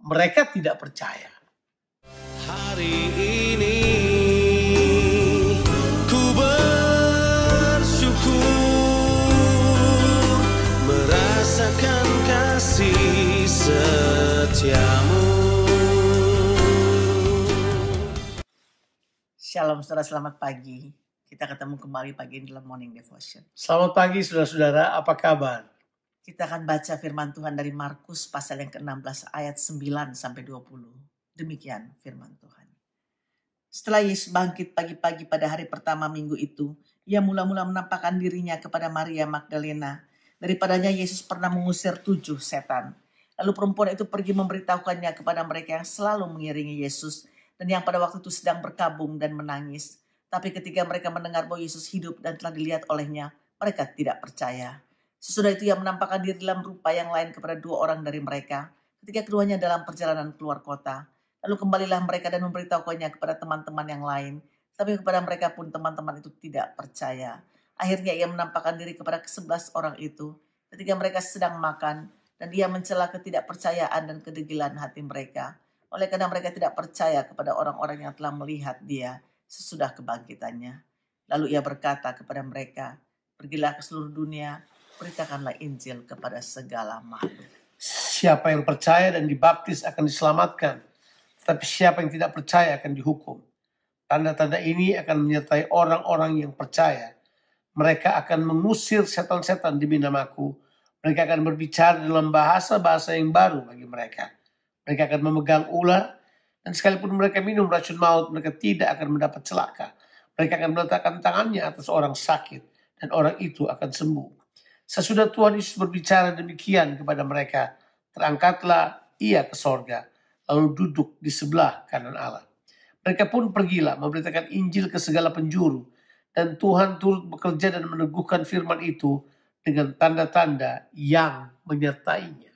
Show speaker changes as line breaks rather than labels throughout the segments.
mereka tidak percaya.
Hari ini ku bersyukur merasakan kasih setiamu.
Shalom saudara, selamat pagi. Kita ketemu kembali pagi ini dalam Morning Devotion.
Selamat pagi saudara-saudara, apa kabar?
Kita akan baca firman Tuhan dari Markus pasal yang ke-16 ayat 9 sampai 20. Demikian firman Tuhan. Setelah Yesus bangkit pagi-pagi pada hari pertama minggu itu, ia mula-mula menampakkan dirinya kepada Maria Magdalena. Daripadanya Yesus pernah mengusir 7 setan. Lalu perempuan itu pergi memberitahukannya kepada mereka yang selalu mengiringi Yesus dan yang pada waktu itu sedang berkabung dan menangis. Tapi ketika mereka mendengar bahwa Yesus hidup dan telah dilihat olehnya, mereka tidak percaya. Sesudah itu ia menampakkan diri dalam rupa yang lain kepada 2 orang dari mereka, ketika keduanya dalam perjalanan keluar kota. Lalu kembalilah mereka dan memberitahukannya kepada teman-teman yang lain. Tapi kepada mereka pun teman-teman itu tidak percaya. Akhirnya ia menampakkan diri kepada ke-11 orang itu, ketika mereka sedang makan, dan ia mencela ketidakpercayaan dan kedegilan hati mereka. Oleh karena mereka tidak percaya kepada orang-orang yang telah melihat dia sesudah kebangkitannya. Lalu ia berkata kepada mereka, pergilah ke seluruh dunia, beritakanlah Injil kepada segala makhluk.
Siapa yang percaya dan dibaptis akan diselamatkan, tetapi siapa yang tidak percaya akan dihukum. Tanda-tanda ini akan menyertai orang-orang yang percaya. Mereka akan mengusir setan-setan demi namaku. Mereka akan berbicara dalam bahasa-bahasa yang baru bagi mereka. Mereka akan memegang ular, dan sekalipun mereka minum racun maut, mereka tidak akan mendapat celaka. Mereka akan meletakkan tangannya atas orang sakit, dan orang itu akan sembuh. Sesudah Tuhan Yesus berbicara demikian kepada mereka, terangkatlah ia ke sorga, lalu duduk di sebelah kanan Allah. Mereka pun pergilah memberitakan Injil ke segala penjuru, dan Tuhan turut bekerja dan meneguhkan firman itu dengan tanda-tanda yang menyertainya.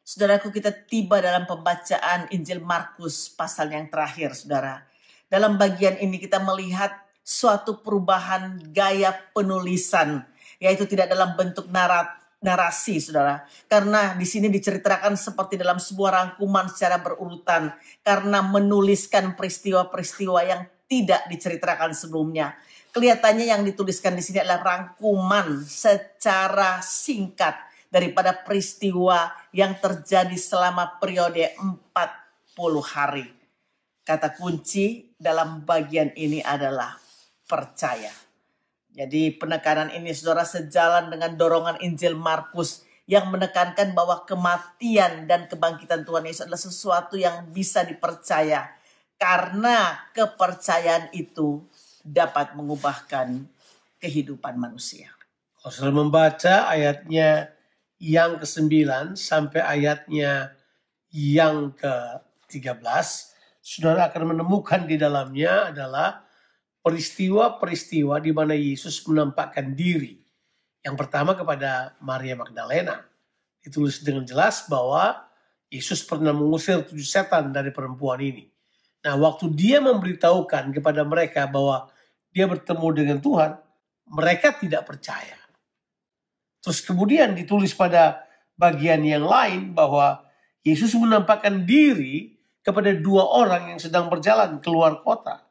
Saudaraku, kita tiba dalam pembacaan Injil Markus pasal yang terakhir, saudara. Dalam bagian ini kita melihat suatu perubahan gaya penulisan, yaitu tidak dalam bentuk narasi, saudara. Karena di sini diceritakan seperti dalam sebuah rangkuman secara berurutan, karena menuliskan peristiwa-peristiwa yang tidak diceritakan sebelumnya. Kelihatannya yang dituliskan di sini adalah rangkuman secara singkat daripada peristiwa yang terjadi selama periode 40 hari. Kata kunci dalam bagian ini adalah percaya. Jadi penekanan ini, saudara, sejalan dengan dorongan Injil Markus yang menekankan bahwa kematian dan kebangkitan Tuhan Yesus adalah sesuatu yang bisa dipercaya. Karena kepercayaan itu dapat mengubahkan kehidupan manusia.
Kalau sudah membaca ayatnya yang ke-9 sampai ayatnya yang ke-13, saudara akan menemukan di dalamnya adalah peristiwa-peristiwa di mana Yesus menampakkan diri. Yang pertama kepada Maria Magdalena. Ditulis dengan jelas bahwa Yesus pernah mengusir 7 setan dari perempuan ini. Nah, waktu dia memberitahukan kepada mereka bahwa dia bertemu dengan Tuhan, mereka tidak percaya. Terus kemudian ditulis pada bagian yang lain bahwa Yesus menampakkan diri kepada 2 orang yang sedang berjalan keluar kota.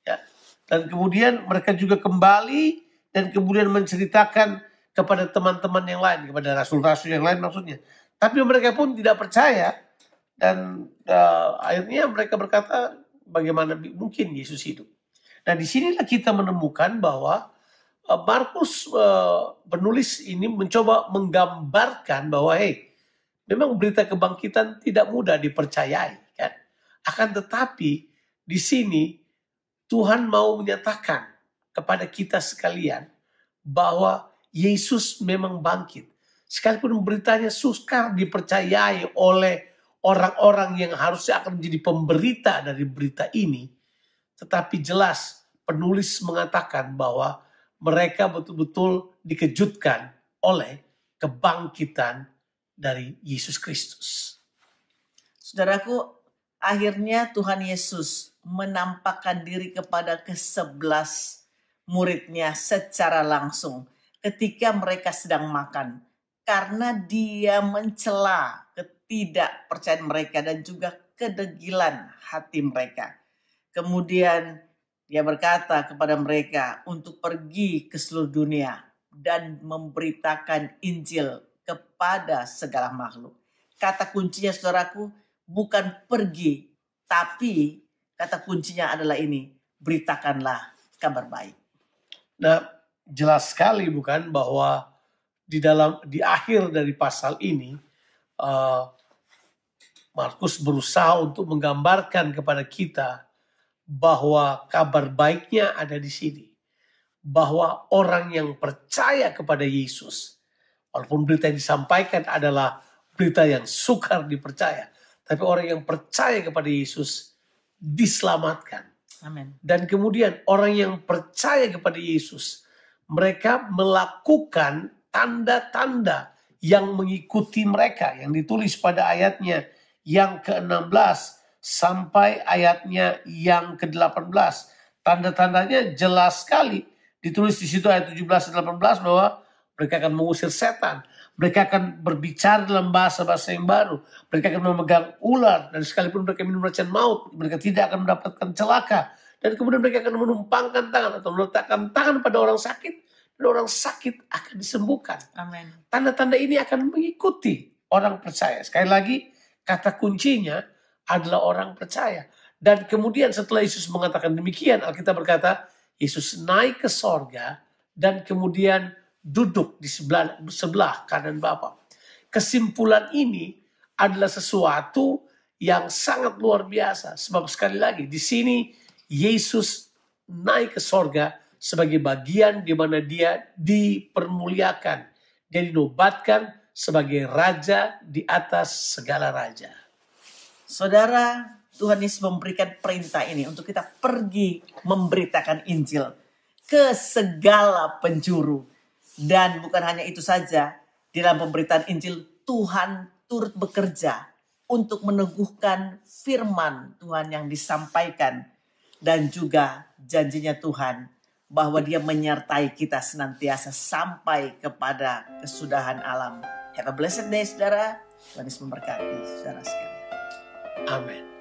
Ya. Dan kemudian mereka juga kembali dan kemudian menceritakan kepada teman-teman yang lain, kepada rasul-rasul yang lain maksudnya. Tapi mereka pun tidak percaya dan akhirnya mereka berkata, bagaimana mungkin Yesus hidup. Nah, disinilah kita menemukan bahwa Markus penulis ini mencoba menggambarkan bahwa memang berita kebangkitan tidak mudah dipercayai, kan? Akan tetapi di sini Tuhan mau menyatakan kepada kita sekalian bahwa Yesus memang bangkit. Sekalipun beritanya sukar dipercayai oleh orang-orang yang harusnya akan menjadi pemberita dari berita ini, tetapi jelas penulis mengatakan bahwa mereka betul-betul dikejutkan oleh kebangkitan dari Yesus Kristus.
Saudaraku, akhirnya Tuhan Yesus menampakkan diri kepada ke-11 muridnya secara langsung ketika mereka sedang makan. Karena dia mencela ketidakpercayaan mereka dan juga kedegilan hati mereka. Kemudian dia berkata kepada mereka untuk pergi ke seluruh dunia dan memberitakan Injil kepada segala makhluk. Kata kuncinya saudaraku bukan pergi, tapi kata kuncinya adalah ini, beritakanlah kabar baik.
Nah, jelas sekali bukan bahwa di akhir dari pasal ini Markus berusaha untuk menggambarkan kepada kita bahwa kabar baiknya ada di sini. Bahwa orang yang percaya kepada Yesus, walaupun berita yang disampaikan adalah berita yang sukar dipercaya, tapi orang yang percaya kepada Yesus diselamatkan.
Amin.
Dan kemudian orang yang percaya kepada Yesus, mereka melakukan tanda-tanda yang mengikuti mereka, yang ditulis pada ayatnya yang ke-16 sampai ayatnya yang ke-18. Tanda-tandanya jelas sekali. Ditulis di situ ayat 17 dan 18 bahwa mereka akan mengusir setan. Mereka akan berbicara dalam bahasa-bahasa yang baru. Mereka akan memegang ular. Dan sekalipun mereka minum racun maut, mereka tidak akan mendapatkan celaka. Dan kemudian mereka akan menumpangkan tangan atau meletakkan tangan pada orang sakit. Dan orang sakit akan disembuhkan.
Amin.
Tanda-tanda ini akan mengikuti orang percaya. Sekali lagi, kata kuncinya adalah orang percaya. Dan kemudian setelah Yesus mengatakan demikian, Alkitab berkata, Yesus naik ke sorga dan kemudian duduk di sebelah kanan Bapa. Kesimpulan ini adalah sesuatu yang sangat luar biasa. Sebab sekali lagi, di sini Yesus naik ke sorga sebagai bagian di mana dia dipermuliakan. Dia dinobatkan sebagai raja di atas segala raja.
Saudara, Tuhan Yesus memberikan perintah ini untuk kita pergi memberitakan Injil ke segala penjuru. Dan bukan hanya itu saja, di dalam pemberitaan Injil Tuhan turut bekerja untuk meneguhkan firman Tuhan yang disampaikan. Dan juga janjinya Tuhan bahwa dia menyertai kita senantiasa sampai kepada kesudahan alam. Have a blessed day, saudara. Tuhan Yesus memberkati saudara sekalian.
Amin.